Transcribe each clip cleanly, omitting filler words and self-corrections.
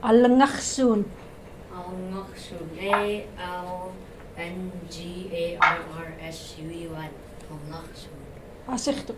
Alangaksun. Alngaksun. Alngarrsun. Alngaksun. Asihtu.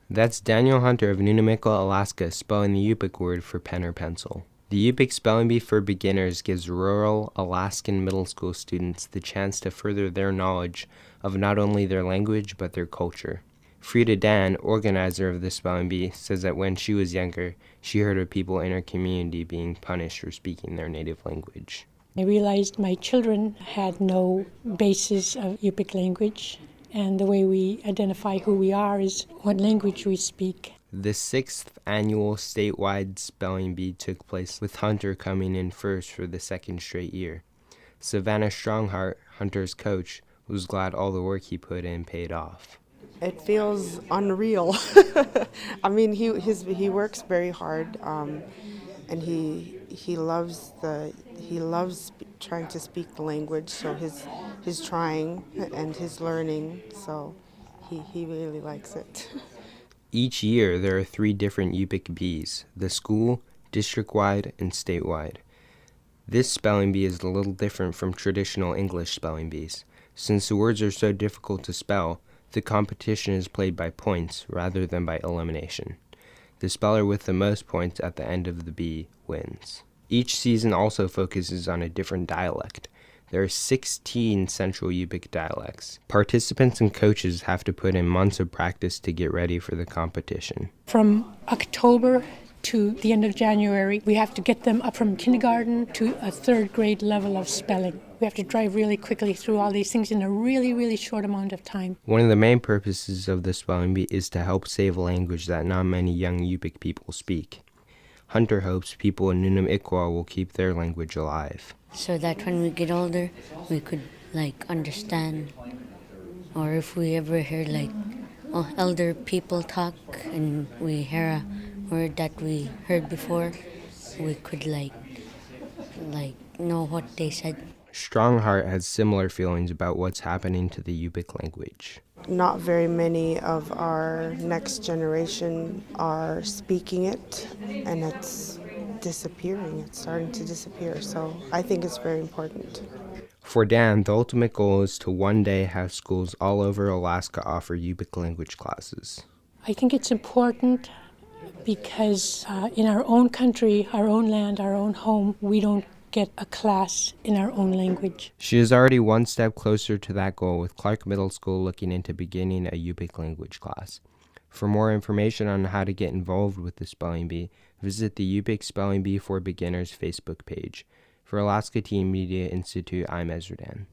That's Daniel Hunter of Nunamiquel, Alaska, spelling the Yupik word for pen or pencil. The Yupik Spelling Bee for Beginners gives rural Alaskan middle school students the chance to further their knowledge of not only their language but their culture. Freda Dan, organizer of the Spelling Bee, says that when she was younger, she heard of people in her community being punished for speaking their native language. I realized my children had no basis of Yupik language, and the way we identify who we are is what language we speak. The 6th annual statewide spelling bee took place, with Hunter coming in first for the second straight year. Savannah Strongheart, Hunter's coach, was glad all the work he put in paid off. It feels unreal. I mean, he works very hard, and he loves trying to speak the language. So his trying and his learning. So he really likes it. Each year, there are 3 different Yupik bees: the school, district-wide, and statewide. This spelling bee is a little different from traditional English spelling bees. Since the words are so difficult to spell, the competition is played by points rather than by elimination. The speller with the most points at the end of the bee wins. Each season also focuses on a different dialect. There are 16 Central Yupik dialects. Participants and coaches have to put in months of practice to get ready for the competition. From October to the end of January, we have to get them up from kindergarten to a 3rd grade level of spelling. We have to drive really quickly through all these things in a really, really short amount of time. One of the main purposes of the spelling bee is to help save a language that not many young Yupik people speak. Hunter hopes people in Nunamiquel will keep their language alive. So that when we get older, we could understand, or if we ever hear elder people talk and we hear a word that we heard before, we could know what they said. Strongheart has similar feelings about what's happening to the Yupik language. Not very many of our next generation are speaking it, and it's disappearing. It's starting to disappear, so I think it's very important. For Dan, the ultimate goal is to one day have schools all over Alaska offer Yupik language classes. I think it's important because in our own country, our own land, our own home, we don't get a class in our own language. She is already one step closer to that goal, with Clark Middle School looking into beginning a Yupik language class. For more information on how to get involved with the Spelling Bee, visit the Yupik Spelling Bee for Beginners Facebook page. For Alaska Teen Media Institute, I'm Ezra Dan.